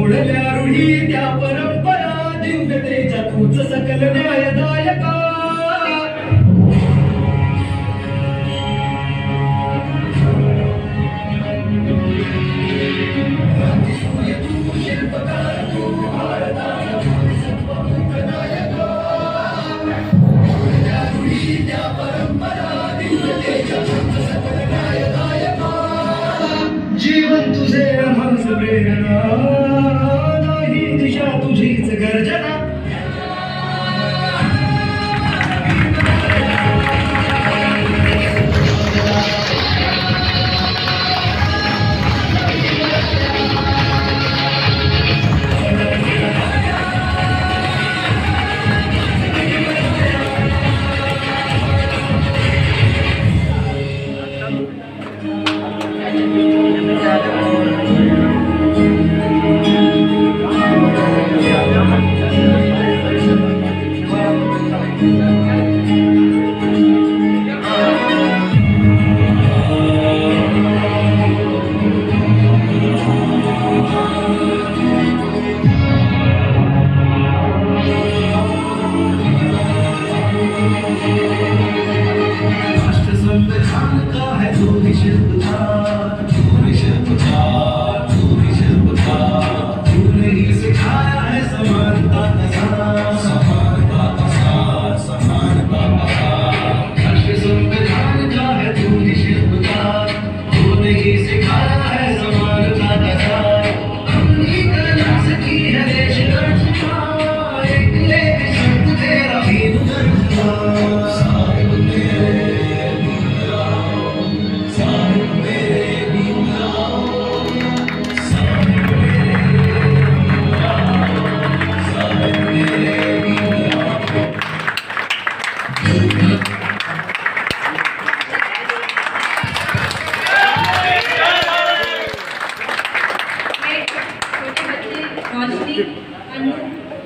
घोडल्या रूढी त्या परंपरा दिव्यतेच्या तूच सकल न्यायदायका जीवन तुझे हमस प्रेरणा नाही दिशा तुझीच गर्जना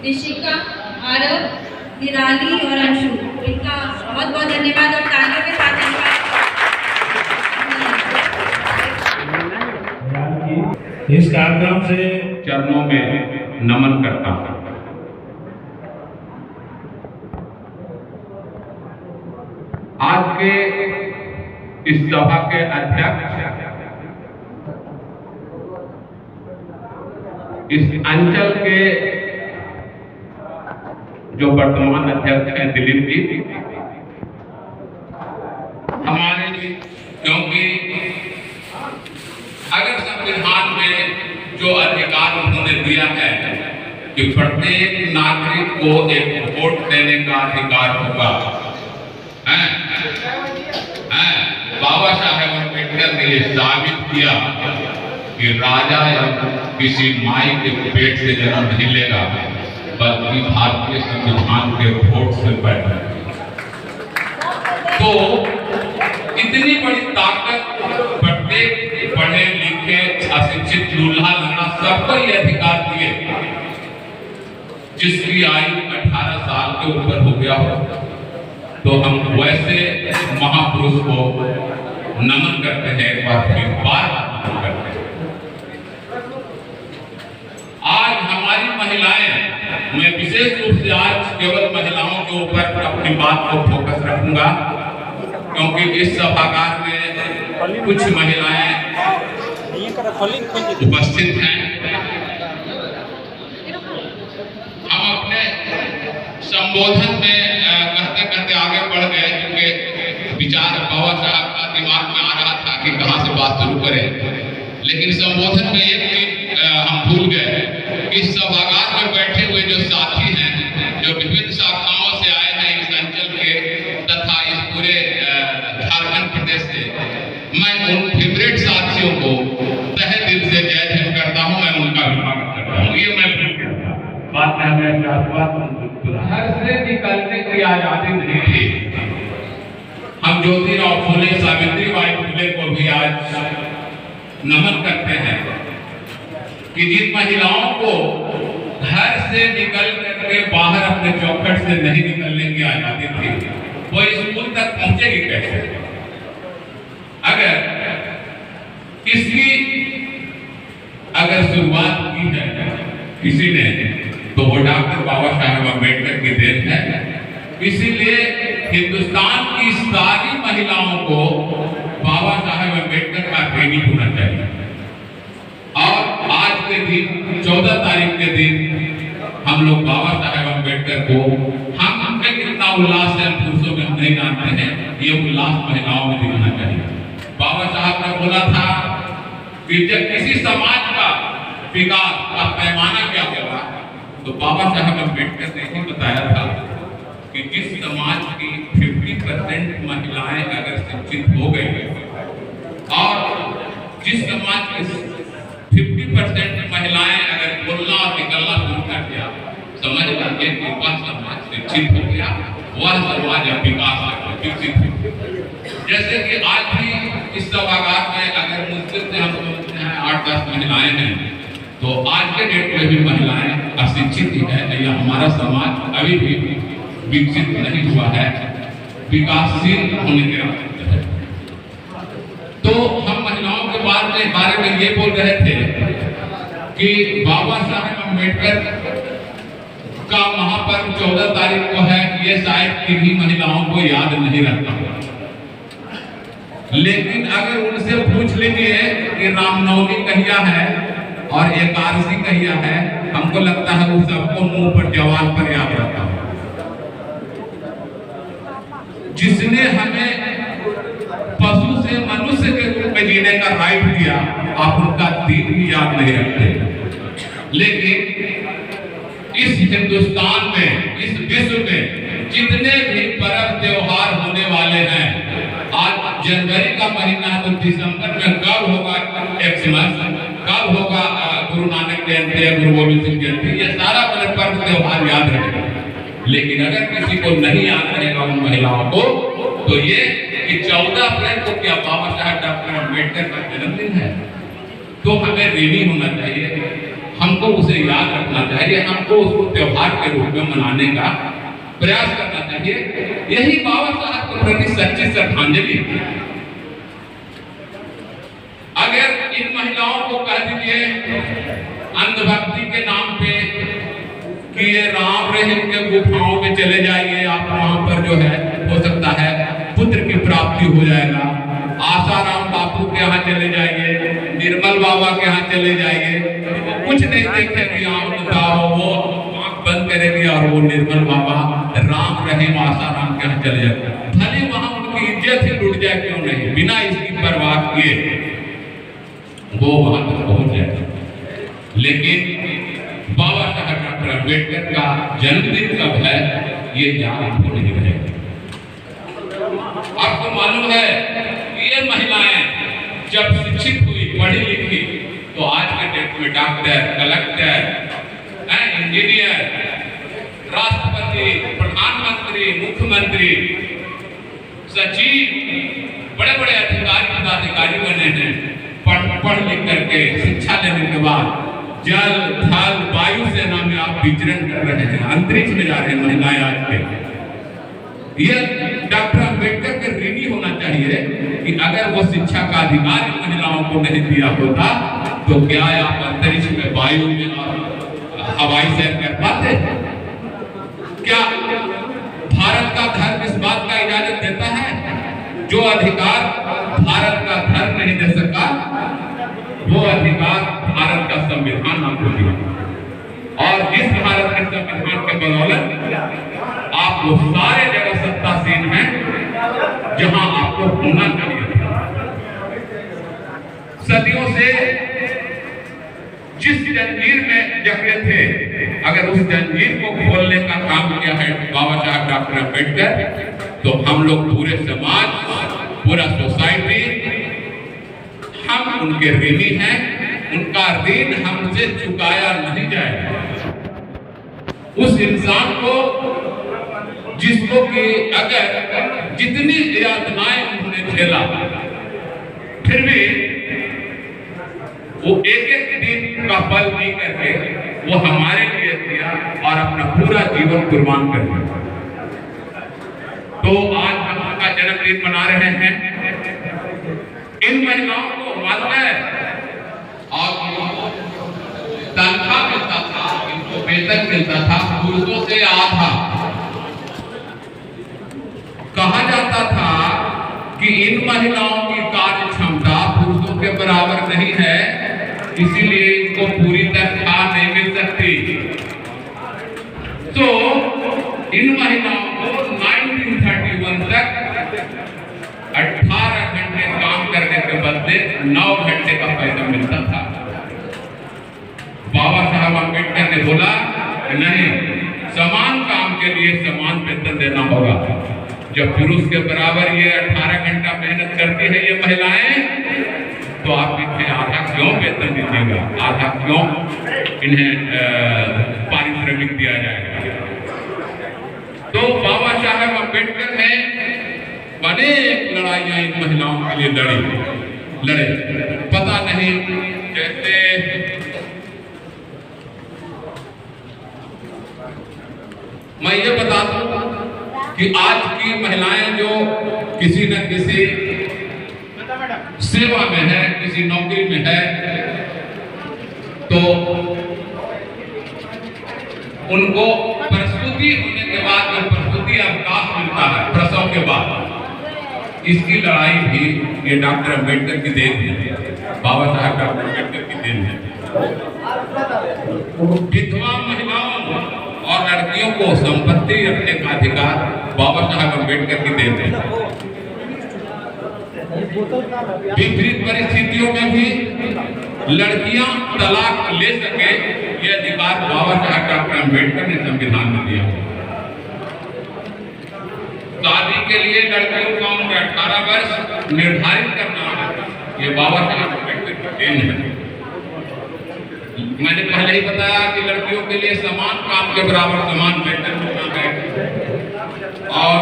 निशिका, आरव, निराली और अंशु, इनका बहुत बहुत धन्यवाद और तालियों के साथ इस कार्यक्रम से चरणों में नमन करता हूं। आज के इस सभा के अध्यक्ष, इस अंचल के जो वर्तमान अध्यक्ष हैं दिलीप जी, हमारे लिए, क्योंकि अगर संविधान में जो अधिकार उन्होंने दिया है कि प्रत्येक नागरिक को एक वोट देने का अधिकार होगा, बाबा साहेब अम्बेडकर ने यह साबित किया कि राजा या किसी माई के पेट से जन्म नहीं लेगा, बल्कि भारतीय संविधान के वोट से पैदा। तो इतनी बड़ी ताकत प्रत्येक पढ़े लिखे अशिक्षित लूल्हा लंगड़ा सबको ये अधिकार दिए, जिसकी आयु 18 साल के ऊपर हो गया हो, तो हम वैसे महापुरुष को नमन करते हैं, एक बार फिर नमन करते हैं। आज हमारी महिलाएं, मैं विशेष रूप से आज केवल महिलाओं के ऊपर अपनी बात को फोकस रखूंगा, क्योंकि इस सभागार में कुछ महिलाएं उपस्थित हैं। हम अपने संबोधन में कहते कहते आगे बढ़ गए, क्योंकि विचार बाबा साहब का दिमाग में आ रहा था कि कहां से बात शुरू करें, लेकिन संबोधन में एक चीज हम भूल गए कि इस सभागार में बैठे हुए जो साथी हैं, जो विभिन्न शाखाओं से आए हैं इस अंचल के तथा इस पूरे झारखंड प्रदेश से, मैं उन फेवरेट साथियों को तहे दिल से जय जय करता हूं, मैं उनका स्वागत करता हूं। ये मैं बात में घर से निकलने की आजादी नहीं थी। हम ज्योतिराव फुले, सावित्री बाई फुले को भी आज नमन करते हैं कि जिन महिलाओं को घर से निकल करके बाहर अपने चौखट से नहीं निकलने की आजादी थी, वो स्कूल तक पहुंचेगी कैसे? अगर इसकी शुरुआत की है किसी ने, तो वो डॉक्टर बाबा साहेब अम्बेडकर की देन है। इसीलिए हिंदुस्तान की सारी महिलाओं को बाबा साहेब अम्बेडकर का ऋणी होना चाहिए। और आज के दिन 14 तारीख के दिन हम लोग बाबा साहेब अम्बेडकर को हमें कितना उल्लास है, पुरुषों में हम नहीं जानते हैं, ये उल्लास महिलाओं में दिखना चाहिए। बाबा साहब ने बोला था कि जब किसी समाज का विकास का पैमाना क्या होगा, तो बाबा साहब अम्बेडकर ने ही बताया था कि जिस समाज की 50% महिलाएं अगर शिक्षित हो गई और जिस समाज की 50% महिलाएं अगर बोलना और निकलना शुरू कर दिया, समझ लीजिए कि वह समाज शिक्षित हो गया, वह समाज अब विकास विकसित हो। जैसे कि आज भी इस सभागार में अगर मुश्किल से हम समझते हैं 8-10 महिलाएं हैं, तो आज के डेट में भी महिलाएं अशिक्षित ही है, या हमारा समाज अभी भी विकसित नहीं हुआ है, विकासशील होने के रास्ते। तो हम महिलाओं के बारे में ये बोल रहे थे कि बाबा साहेब अम्बेडकर का महापर्व 14 तारीख को है, ये शायद किन्हीं महिलाओं को याद नहीं रहता। लेकिन अगर उनसे पूछ लीजिए कि रामनवमी कहिया है और एकादशी कहिया है, हमको लगता है वो सबको मुंह पर जवान पर याद रहता है। जिसने हमें पशु से मनुष्य के रूप में जीने का राइट दिया, आप उनका दिन भी याद नहीं रखते। लेकिन इस हिंदुस्तान में, इस विश्व में जितने भी पर्व त्योहार होने वाले हैं, आज जनवरी का महीना है, तो दिसंबर में कब होगा एक्समस, कब होगा गुरु नानक जयंती या गुरु गोविंद सिंह जयंती, ये सारा बड़े पर्व त्योहार याद रखेगा। लेकिन अगर किसी को नहीं याद रहेगा उन महिलाओं को, तो ये कि 14 अप्रैल को क्या बाबा साहब डॉक्टर अम्बेडकर का जन्मदिन है, तो हमें ऋणी होना चाहिए, हमको उसे याद रखना चाहिए, हमको उसको त्योहार के रूप में मनाने का प्रयास करना चाहिए। यही बाबा साहब के प्रति सच्ची श्रद्धांजलि। अगर इन महिलाओं को कह दीजिए अंधभक्ति के नाम पे कि ये राम रहीम के गुफाओं में चले जाइए, आप वहां पर जो है हो सकता है पुत्र की प्राप्ति हो जाएगा, आसाराम बापू के यहाँ चले जाइए, निर्मल बाबा के यहाँ चले जाइए, वो कुछ नहीं देखेगी, वो आंख बंद करेगी और वो निर्मल बाबा राम रहीम आसाराम के यहाँ चले जाएंगे। भले वहां उनकी इज्जत ही लुट जाए, क्यों नहीं, बिना इसकी परवाह किए वो वहां तक पहुंच जाएगा। लेकिन बाबा साहब डॉक्टर अम्बेडकर का जन्मदिन कब है, ये याद हमको नहीं रहेगा। आपको मालूम है ये महिलाएं जब शिक्षित हुई, पढ़ी लिखी, तो आज के डेट में डॉक्टर, कलेक्टर, इंजीनियर, राष्ट्रपति, प्रधानमंत्री, मुख्यमंत्री, सचिव, बड़े बड़े अधिकारी पदाधिकारी बने हैं। पढ़ लिख करके शिक्षा लेने के बाद जल थल वायु सेना में आप विचरण कर रहे हैं, अंतरिक्ष में जा रहे हैं महिलाएं आज के। ये डॉक्टर अम्बेडकर के ऋणी होना चाहिए कि अगर वो शिक्षा का अधिकार महिलाओं को नहीं दिया होता, तो क्या आप अंतरिक्ष में, वायु में और हवाई सैर कर पाते? क्या भारत का धर्म इस बात का इजाजत देता है? जो अधिकार भारत का धर्म नहीं दे सका, वो अधिकार भारत का संविधान आपको दिया, और इस भारत के संविधान के बदौलत आप वो सारे जगह सत्तासीन हैं जहां आपको होना चाहिए। सदियों से जिस जंजीर में जकड़े थे, अगर उस जंजीर को खोलने का काम किया है बाबा साहब डॉक्टर अम्बेडकर, तो हम लोग पूरे समाज, पूरा सोसाइटी, हम उनके ऋणी हैं। उनका ऋण हमसे चुकाया नहीं जाएगा। उस इंसान को जिसको कि अगर जितनी यातनाएं उन्होंने झेला, फिर भी वो एक एक दिन का पल नहीं करके वो हमारे लिए दिया और अपना पूरा जीवन कुर्बान कर दिया। तो आज हम उनका जन्मदिन मना रहे हैं। इन महिलाओं को मालूम है और तनख्वाह मिलता था वेतन मिलता था पुरुषों से आधा। कहा जाता था कि इन महिलाओं की कार्य क्षमता पुरुषों के बराबर नहीं है, इसीलिए इनको पूरी तनख्वाह नहीं मिल सकती। तो इन महिलाओं को 1931 तक 18 घंटे काम करने के बदले 9 घंटे का पैसा मिलता था। बाबा साहब अम्बेडकर ने बोला नहीं, समान काम के लिए समान वेतन देना होगा। जब पुरुष के बराबर ये 18 घंटा मेहनत करती है ये महिलाएं, तो आप इन्हें आधा क्यों वेतन दीजिएगा, आधा क्यों इन्हें पारिश्रमिक दिया जाएगा। तो बाबा साहब अम्बेडकर ने अनेक लड़ाइयां इन महिलाओं के लिए लड़े। पता नहीं जैसे मैं ये बता दूं कि आज की महिलाएं जो किसी न किसी सेवा में है, किसी नौकरी में है, तो उनको प्रसूति होने के बाद जो प्रसूति अवकाश मिलता है प्रसव के बाद, इसकी लड़ाई भी ये डॉक्टर अम्बेडकर की देन है, बाबा साहब डॉक्टर अम्बेडकर की देन है। विधवा महिलाओं और लड़कियों को संपत्ति रखने का अधिकार बाबा साहब अम्बेडकर की देन है। विपरीत परिस्थितियों में भी लड़कियां तलाक ले सके, ये अधिकार बाबा साहब डॉक्टर अम्बेडकर ने संविधान में दिया। शादी के लिए लड़कियों का उम्र 18 वर्ष निर्धारित करना है, ये बाबा साहब अम्बेडकर की देन है। मैंने पहले ही बताया कि लड़कियों के लिए समान काम के बराबर समान वेतन मिलना है। और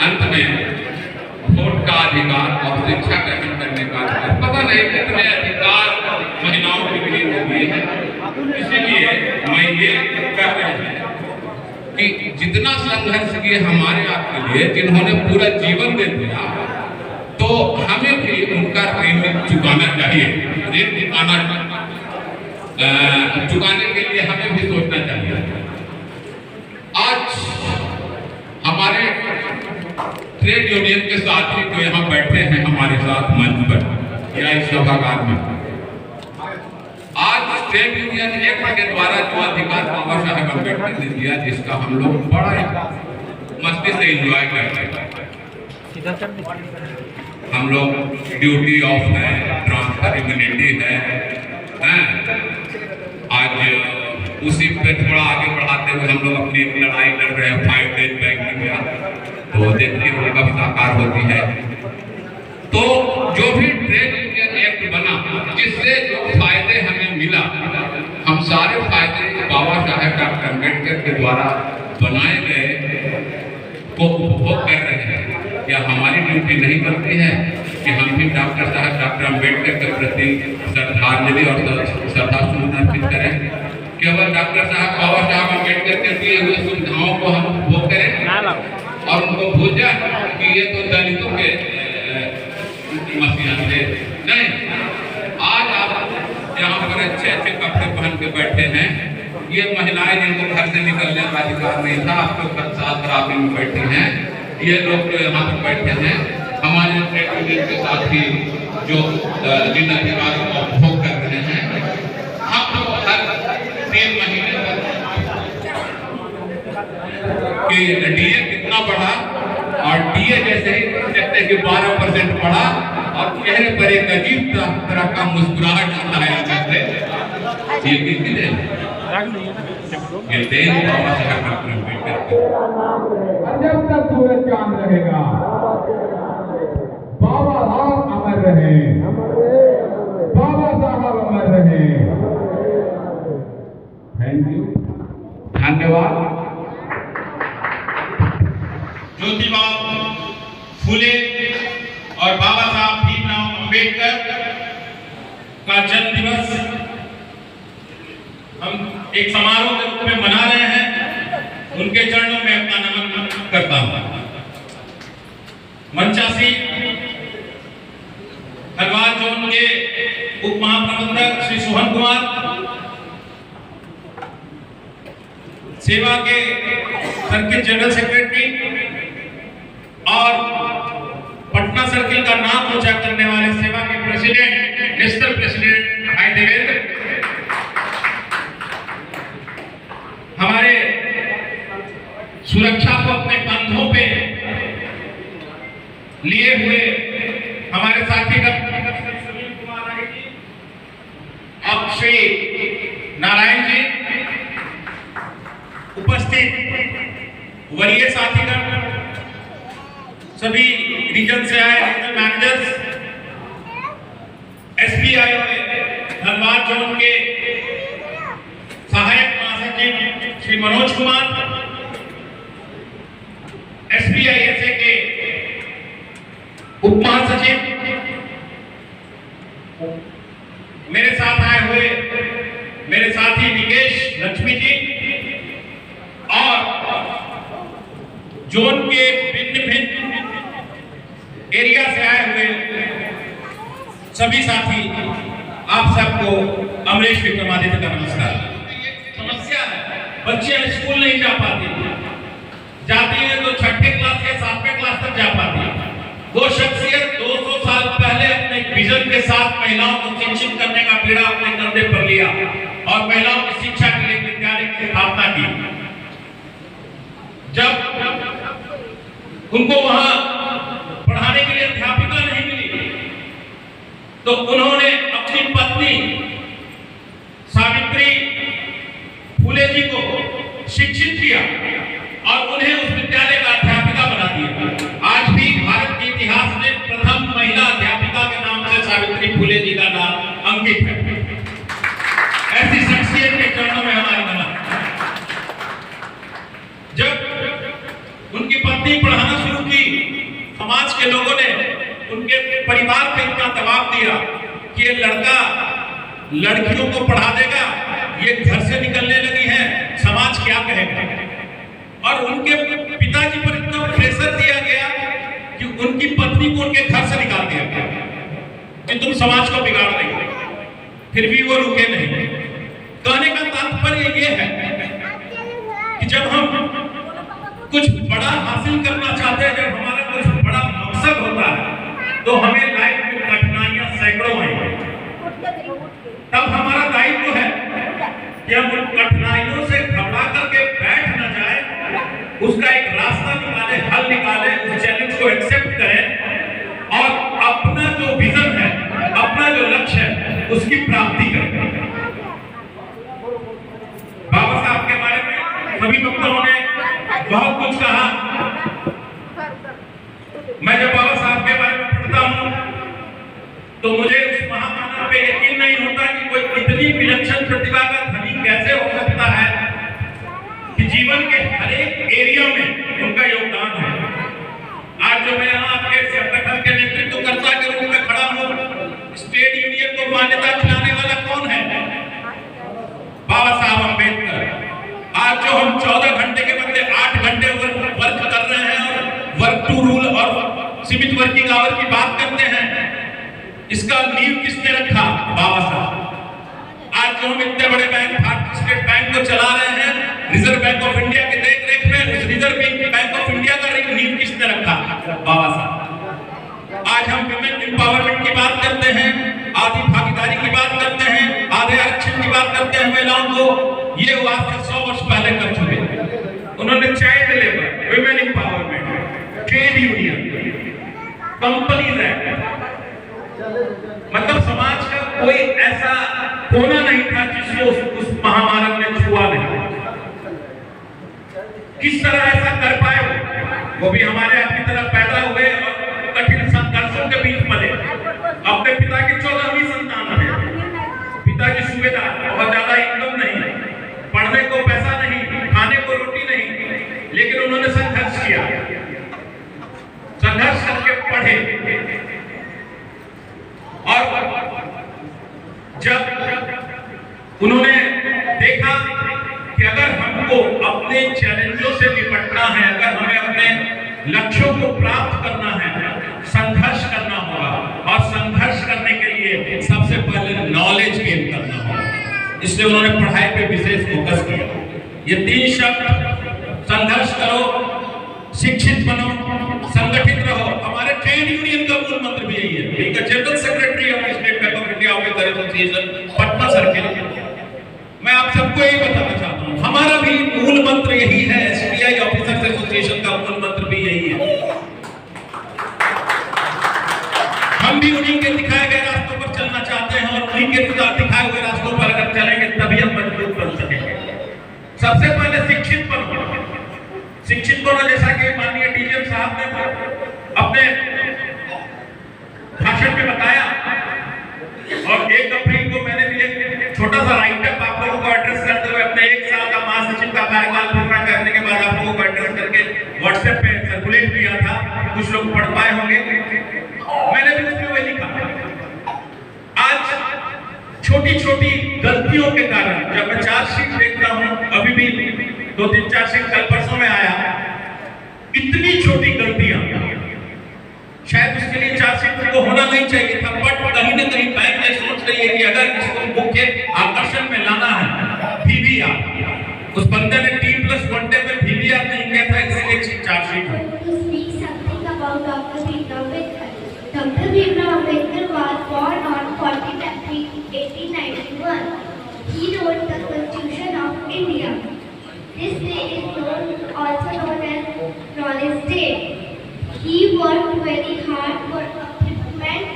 अंत में वोट का अधिकार और शिक्षा ग्रहण करने का अधिकार, पता नहीं कितने अधिकार महिलाओं के लिए दिए हैं। इसीलिए मैं ये कह रहा हूं कि जितना संघर्ष किए हमारे आपके लिए, जिन्होंने पूरा जीवन दे दिया, तो हमें भी उनका ऋण चुकाना चाहिए। ऋण चुकाने के लिए हमें भी सोचना चाहिए। आज हमारे ट्रेड यूनियन के साथी जो यहाँ बैठे हैं हमारे साथ मंच पर या इस सभागार में, आज ट्रेड यूनियन एक्ट के द्वारा जो अधिकार बाबा साहब अम्बेडकर ने दिया, जिसका हम लोग बड़ा मस्ती से एंजॉय करते हैं। हम लोग ड्यूटी ऑफ है, ट्रांसफर इम्यूनिटी है। आज उसी पे थोड़ा आगे बढ़ाते हुए हम लोग अपनी लड़ाई लड़ रहे हैं 5 डेज बैंकिंग का, तो देखिए उनका भी साकार होती है। तो जो भी ट्रेड यूनियन एक्ट बना, जिससे जो फायदे हमें मिला, हम सारे फायदे बाबा साहब डॉक्टर अम्बेडकर के द्वारा बनाए गए को उपभोग कर रहे हैं। या हमारी ड्यूटी नहीं बनती है कि हम भी डॉक्टर साहब डॉक्टर अम्बेडकर के प्रति श्रद्धांजलि और श्रद्धासुमन अर्पित करें? केवल डॉक्टर साहब बाबा साहब अम्बेडकर के दिए हुए सुविधाओं को हम उपभोग करें और उनको भूल जाए कि ये तो दलितों के मसीहा थे? नहीं। आज आप यहाँ पर अच्छे अच्छे कपड़े पहन के बैठे हैं, ये महिलाएं जिनको घर से निकलने का अधिकार नहीं था, आप लोग 10 साल खराबी में बैठी हैं, ये लोग जो यहाँ पर बैठे हैं हमारे ट्रेड यूनियन के साथी जो जिन अधिकारों का उपभोग कर रहे हैं, हम लोग हर 3 महीने कि डीए कितना बढ़ा, और डीए जैसे ही देखते हैं कि 12% बढ़ा और चेहरे पर एक अजीब तरह का मुस्कुराहट आता है अंदर से। ये किसकी देन? ये देन बाबा साहब डॉक्टर अम्बेडकर की। जब तक सूरज चांद रहेगा बाबा साहब अमर रहे, बाबा साहब अमर रहे। थैंक यू, धन्यवाद। ज्योतिबा फूले और बाबा साहब भीमराव अम्बेडकर का जन्म दिवस हम एक समारोह के रूप में मना रहे हैं। उनके चरणों में अपना नमन करता हूं। मंचासी हरवाद जोन के उप महाप्रबंधक श्री सोहन कुमार, सेवा के सर्किल जनरल सेक्रेटरी और पटना सर्किल का नाम ऊंचा करने वाले सेवा के प्रेसिडेंट, नेशनल प्रेसिडेंट भाई देवेंद्र, हमारे सुरक्षा को अपने कंधों पे लिए हुए हमारे साथी सुनील कुमार राय जी और श्री नारायण जी, उपस्थित वरीय साथीगण, सभी रीजन से आए रीजनल मैनेजर्स, एसपी आए हुए, धनबाद जोन के सहायक महासचिव श्री मनोज कुमार, SPISA के उप महासचिव, मेरे साथ आए हुए मेरे साथी निकेश लक्ष्मी जी और जोन के भिन्न भिन्न एरिया से आए हुए सभी साथी, आप सबको अमरीश विक्रमादित्य का नमस्कार। समस्या है, बच्चे स्कूल नहीं जा पाते, जाती है तो छठे क्लास या 7वें क्लास तक जा पाती है। वो शख्सियत 200 साल पहले अपने विजन के साथ महिलाओं को शिक्षित करने का बीड़ा अपने कंधे पर लिया और महिलाओं की शिक्षा के लिए विद्यालय की स्थापना की। जब उनको वहां पढ़ाने के लिए अध्यापिका नहीं मिली तो उन्होंने अपनी पत्नी सावित्री फुले जी को शिक्षित किया और उन्हें उस विद्यालय का अध्यापिका बना दिया। आज भी भारत के इतिहास में प्रथम महिला अध्यापिका के नाम से सावित्री फुले जी का नाम अंकित है। ऐसी शख्सियत के चरणों में हमारा नमन। जब उनकी पत्नी पढ़ाना शुरू की, समाज के लोगों ने उनके परिवार पे इतना दबाव दिया कि ये लड़का लड़कियों को पढ़ा देगा, ये घर से निकलने लगी है, समाज क्या कहेगा। और उनके पिताजी पर इतना प्रेशर दिया गया कि उनकी पत्नी को उनके घर से निकाल दिया गया कि तुम समाज को बिगाड़ देंगे। फिर भी वो रुके नहीं। कहने का तात्पर्य ये है कि जब हम कुछ बड़ा हासिल करना चाहते हैं, जब हमारा कुछ बड़ा मकसद होता है, तो हमें लाइफ में कठिनाइयां सैकड़ों आएंगी। तब हमारा दायित्व है कि हम उन कठिनाइयों से घबरा करके बैठ न जाए, उसका एक रास्ता निकाले, हल निकाले, उस चैलेंज को एक्सेप्ट करें और अपना जो विजन है, अपना जो लक्ष्य है, उसकी प्राप्ति करें। बाबा साहब के बारे में सभी वक्ताओं ने बहुत कुछ कहा। मैं जब बाबा साहब के बारे में पढ़ता हूं तो मुझे उस महामानव पे यकीन नहीं होता कि कोई इतनी विलक्षण प्रतिभा का धनी कैसे हो सकता है कि जीवन के हर एक एरिया में उनका योगदान है। आज जो मैं यहाँ आपके संगठन के नेतृत्वकर्ता के रूप में खड़ा हूँ, स्टेट यूनियन को मान्यता दिलाने वाला कौन है? बाबा साहब अम्बेडकर। आज जो हम 14 घंटे के बदले 8 घंटे वर्क कर रहे हैं और वर्क टू रूल और सीमित वर्किंग आवर की बात करते हैं, इसका नींव किसने रखा? बाबा साहब। आज जो हम इतने बड़े बैंक, भारतीय स्टेट बैंक को चला रहे हैं, रिजर्व बैंक ऑफ इंडिया के देख-रेख में, उस रिजर्व बैंक ऑफ इंडिया का नींव किसने रखा? बाबा साहब। आज हम विमेन एम्पावरमेंट की बात करते हैं, आधी भागीदारी की बात करते हैं, आधे आरक्षण की बात करते हैं महिलाओं को। ये वो आज से 100 वर्ष पहले कर चुके। उन्होंने child labour, women empowerment, trade union, companies act, मतलब समाज का कोई ऐसा कोना नहीं था जिसको उस महामानव ने छुआ नहीं। किस तरह ऐसा कर पाए वो भी हमारे अपनी तरफ पैदा हुए और कठिन संघर्षों के बीच पले। अपने पिता की 14वीं संतान है। पिताजी सूबेदार, बहुत ज्यादा इनकम नहीं, पढ़ने को पैसा नहीं, खाने को रोटी नहीं, लेकिन उन्होंने संघर्ष किया, संघर्ष करके पढ़े। और जब उन्होंने देखा कि अगर हमको अपने चैलेंजों से निपटना है, अगर हमें अपने लक्ष्यों को प्राप्त करना है, संघर्ष करना होगा और संघर्ष करने के लिए सबसे पहले नॉलेज गेन करना होगा। इसलिए इसलिए उन्होंने पढ़ाई पे विशेष फोकस किया। ये 3 शब्द, संघर्ष करो, शिक्षित बनो, संगठित रहो, हमारे ट्रेड यूनियन का मूल मंत्र भी यही है। इनका general secretary of state bank of India officer association Patna circle, मैं आप सबको यही बताना चाहता हूँ, हमारा भी मूल मंत्र यही है। एसबीआई ऑफिसर्स एसोसिएशन का मूल मंत्र भी यही है। हम भी उन्हीं के दिखाए गए रास्तों पर चलना चाहते हैं और उन्हीं के दिखाए हुए रास्तों पर अगर चलेंगे तभी हम मजबूत बन सकेंगे। सबसे पहले शिक्षित बनो, शिक्षित बनो, जैसा कि माननीय डीजीएम साहब ने अपने भाषण में बताया। और 1 अप्रैल को मैंने भी एक छोटा सा राइटअप आप लोगों को एड्रेस करते हुए अपने 1 साल का महासचिव का कार्यकाल पूरा करने के बाद आप लोगों को एड्रेस करके व्हाट्सएप पे सर्कुलेट किया था, कुछ लोग पढ़ पाए होंगे। मैंने भी उसमें वही लिखा, आज छोटी छोटी गलतियों के कारण, जब मैं चार्जशीट देखता हूं, अभी भी 2-3 चार्जशीट कल परसों में आया, इतनी छोटी गलतियां, शायद उसके लिए चार्जशीट को होना नहीं चाहिए था, बट कहीं ना कहीं बैंक ये सोच रही है कि अगर इसको मुख्य आकर्षण में लाना है, VVR, उस बंदे ने T+1 डे में VVR नहीं किया था, इसलिए चार्जशीट है। Dr. Bhimrao Ambedkar was born on 14th April 1891. He wrote the Constitution of India. This day is also known as Knowledge Day. He worked very hard for upliftment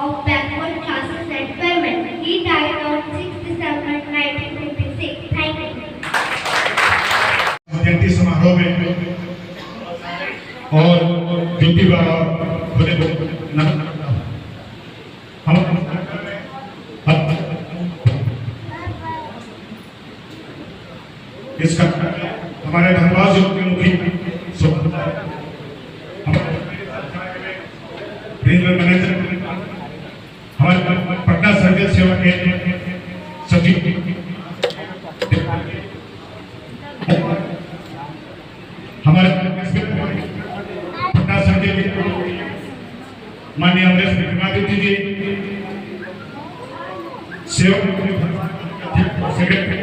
of backward classes and women. He died on 6 December 1956. Thank you. जयंती समारोह में और ज्योतिबा खुले इसका हमारे धनबाद के मुखी railway manager, हमारे Patna circle सेवा के सचिव, हमारे पटना सर्किल माननीय अमरेश विक्रमादित्य जी, सेवा सेक्रेटरी